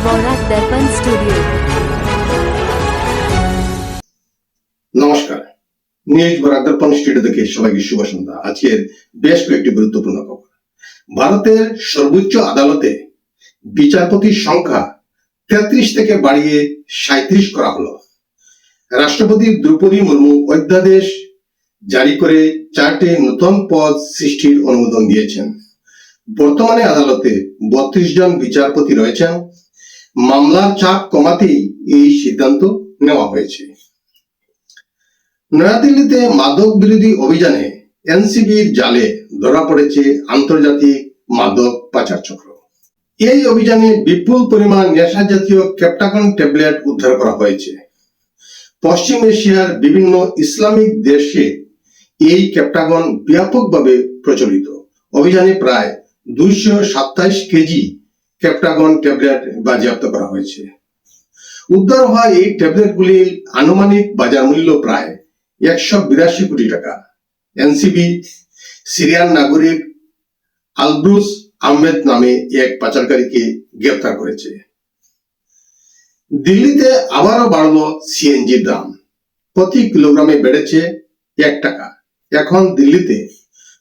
বরাক দর্পণ studio. নমস্কার, news Barak দর্পণ studio থেকে সবাইকে শুভ সন্ধ্যা। আজকের বেশ কয়েকটি গুরুত্বপূর্ণ খবর। ভারতের সর্বোচ্চ আদালতে বিচারপতির সংখ্যা 33 থেকে বাড়িয়ে 37 করা হলো। রাষ্ট্রপতি দ্রৌপদী মুর্মু অধ্যাদেশ জারি করে 4টি নতুন পদ সৃষ্টির অনুমোদন দিয়েছেন। বর্তমানে আদালতে 32 জন বিচারপতি রয়েছেন। মামলার চাপ কমাতেই এই সিদ্ধান্ত নেওয়া হয়েছে। নয়াদিল্লিতে মাদক বিরোধী অভিযানে এনসিবির জালে ধরা পড়েছে আন্তর্জাতিক মাদক পাচার চক্র। এই অভিযানে বিপুল পরিমাণ নেশা জাতীয় ক্যাপটাগন ট্যাবলেট উদ্ধার করা হয়েছে। পশ্চিম এশিয়ার বিভিন্ন ইসলামিক দেশে এই ক্যাপটাগন ব্যাপকভাবে প্রচলিত। অভিযানে প্রায় 227 কেজি ক্যাপটাগন ট্যাবলেট বাজেয়াপ্ত করা হয়েছে। উদ্ধার হওয়া এই ট্যাবলেটগুলির আনুমানিক বাজার মূল্য প্রায় 182 কোটি টাকা। এনসিবি সিরিয়ান নাগরিক আলব্রুস আহমেদ নামে এক পাচারকারীকে গ্রেফতার করেছে। দিল্লিতে আবারও বাড়ল সিএনজির দাম। প্রতি কিলোগ্রামে বেড়েছে 1 টাকা। এখন দিল্লিতে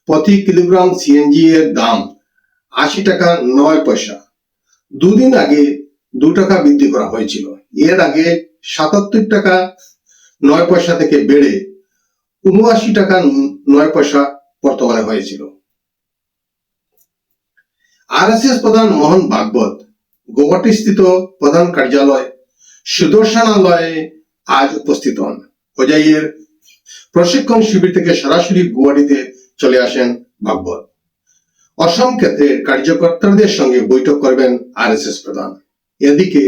প্রতি কিলোগ্রাম সিএনজি এর দাম 80 টাকা 9 পয়সা। দুদিন আগে 2 টাকা বৃদ্ধি করা হয়েছিল। এর আগে 77 টাকা 9 পয়সা থেকে বেড়ে 79 টাকা 9 পয়সা বর্তমানে হয়েছিল। আরএসএস প্রধান মোহন ভাগবত গৌহাটি স্থিত প্রধান কার্যালয় সুদর্শনালয়ে আজ উপস্থিত হন। হোজাইয়ের প্রশিক্ষণ শিবির থেকে সরাসরি গুয়াহাটিতে চলে আসেন ভাগবত। অসম ক্ষেত্রের কার্যকর্তাদের সঙ্গে বৈঠক করবেন আরএসএস প্রধান। এদিকে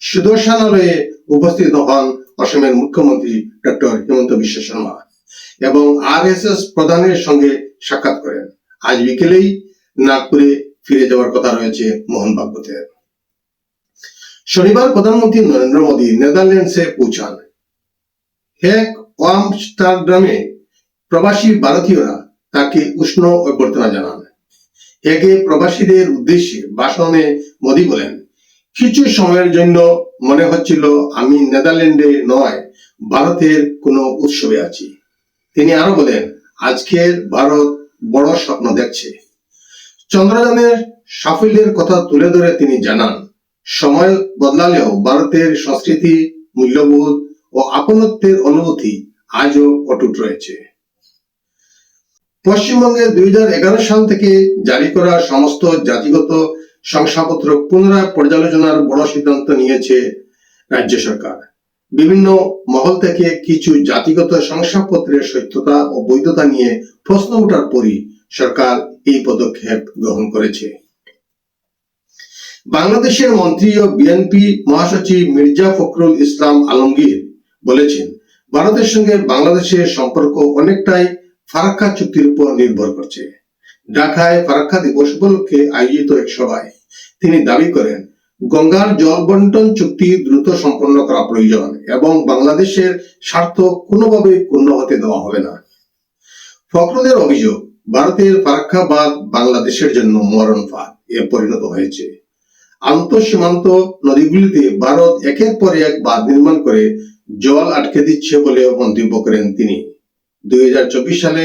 সুদর্শনালয়ে উপস্থিত হন অসমের মুখ্যমন্ত্রী ডক্টর হিমন্ত বিশ্ব শর্মা এবং আরএসএস প্রধানের সঙ্গে সাক্ষাৎ করেন। আজ বিকেলেই নাগপুরে ফিরে যাওয়ার কথা রয়েছে মোহন ভাগবতের। শনিবার প্রধানমন্ত্রী নরেন্দ্র মোদী নেদারল্যান্ডসে পৌঁছান। হেগ ও আমস্টারডামে প্রবাসী ভারতীয়রা তাকে উষ্ণ অভ্যর্থনা জানান। হেগে প্রবাসীদের উদ্দেশ্যে ভাষণে মোদী বলেন, কিছু সময়ের জন্য মনে হচ্ছিল আমি নেদারল্যান্ডে নয় ভারতের কোনো উৎসবে আছি। তিনি আরো বলেন, আজকের ভারত বড় স্বপ্ন দেখছে। চন্দ্রযানের সাফল্যের কথা তুলে ধরে তিনি জানান, সময় বদলালেও ভারতের সংস্কৃতি, মূল্যবোধ ও আপনত্বের অনুভূতি আজও অটুট রয়েছে। পশ্চিমবঙ্গে 2011 সাল থেকে জারি করা সমস্ত জাতিগত শংসাপত্র পুনরায় পর্যালোচনার বড় সিদ্ধান্ত নিয়েছে রাজ্য সরকার। বিভিন্ন মহল থেকে কিছু জাতিগত শংসাপত্রের সত্যতা ও বৈধতা নিয়ে প্রশ্ন ওঠার পরই সরকার এই পদক্ষেপ গ্রহণ করেছে। বাংলাদেশের মন্ত্রী ও বিএনপি মহাসচিব মির্জা ফখরুল ইসলাম আলমগীর বলেছেন, ভারতের সঙ্গে বাংলাদেশের সম্পর্ক অনেকটাই ফারাক্কা চুক্তির উপর নির্ভর করছে। ঢাকায় ফারাক্কা দিবস উপলক্ষে আয়োজিত এক সভায় তিনি দাবি করেন, গঙ্গার জল বন্টন চুক্তি দ্রুত সম্পন্ন করা প্রয়োজন এবং বাংলাদেশের স্বার্থ কোনোভাবে ক্ষুণ্ণ হতে দেওয়া হবে না। ফখরুলের অভিযোগ, ভারতের ফারাক্কা বাঁধ বাংলাদেশের জন্য মরণ ফাঁদ এ পরিণত হয়েছে। আন্তঃসীমান্ত নদীগুলিতে ভারত একের পর এক বাঁধ নির্মাণ করে জল আটকে দিচ্ছে বলে মন্তব্য করেন তিনি। 2024 সালে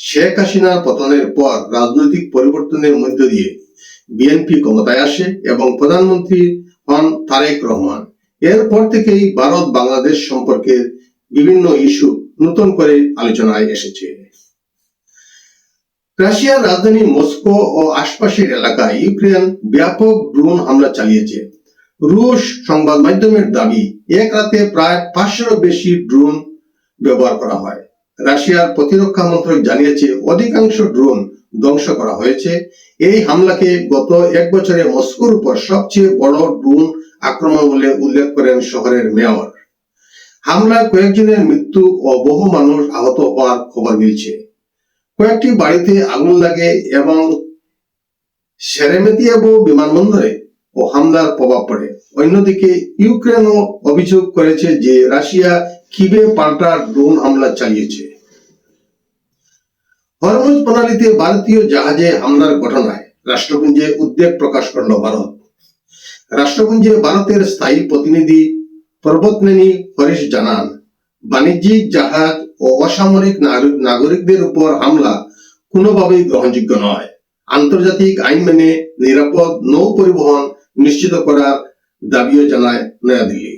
শেখ হাসিনার পতনের পর রাজনৈতিক পরিবর্তনের মধ্য দিয়ে বিএনপি ক্ষমতায় আসে এবং প্রধানমন্ত্রী হন তারেক রহমান। এরপর থেকেই ভারত বাংলাদেশ সম্পর্কের বিভিন্ন ইস্যু নতুন করে আলোচনায় এসেছে। রাশিয়ার রাজধানী মস্কো ও আশপাশের এলাকায় ইউক্রেন ব্যাপক ড্রোন হামলা চালিয়েছে। রুশ সংবাদ মাধ্যমের দাবি, এক রাতে প্রায় 500-এরও বেশি ড্রোন ব্যবহার করা হয়। রাশিয়ার প্রতিরক্ষা মন্ত্রক জানিয়েছে অধিকাংশ ড্রোন ধ্বংস করা হয়েছে। এই হামলাকে গত 1 বছরে মস্কোর উপর সবচেয়ে বড় ড্রোন আক্রমণ বলে উল্লেখ করেন শহরের মেয়র। হামলায় কয়েকজনের মৃত্যু ও বহু মানুষ আহত হওয়ার খবর মিলছে। কয়েকটি বাড়িতে আগুন লাগে এবং সেরেমেতিয়াবো বিমানবন্দরে ও হামলার প্রভাব পড়ে। অন্যদিকে ইউক্রেনও অভিযোগ করেছে যে রাশিয়া কিবে পাল্টা ড্রোন হামলা চালিয়েছে। হরমুজ প্রণালীতে ভারতীয় জাহাজে হামলার ঘটনায় রাষ্ট্রপুঞ্জে উদ্বেগ প্রকাশ করল ভারত। রাষ্ট্রপুঞ্জে ভারতের স্থায়ী প্রতিনিধি পর্বতনেনি হরিশ জানান, বাণিজ্যিক জাহাজ ও অসামরিক নাগরিকদের উপর হামলা কোনোভাবেই গ্রহণযোগ্য নয়। আন্তর্জাতিক আইন মেনে নিরাপদ নৌ পরিবহন নিশ্চিত করার দাবিও জানায় নয়াদিল্লি।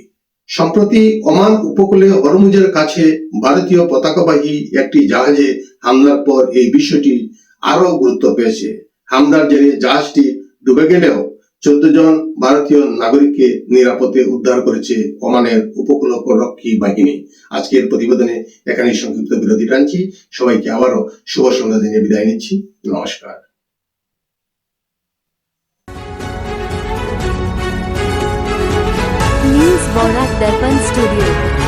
সম্প্রতি ওমান উপকূলে হরমুজের কাছে ভারতীয় পতাকাবাহী একটি জাহাজে হামলার পর এই বিষয়টি আরো গুরুত্ব পেয়েছে। হামলার জেরে জাহাজটি ডুবে গেলেও 14 জন ভারতীয় নাগরিককে নিরাপদে উদ্ধার করেছে ওমানের উপকূলরক্ষী বাহিনী। আজকের প্রতিবেদনে এখানেই সংক্ষিপ্ত বিরতি টানছি। সবাইকে আবারও শুভ সন্ধ্যা জানিয়ে বিদায় নিচ্ছি। নমস্কার। न्यूज बौरा दर्पण स्टूडियो।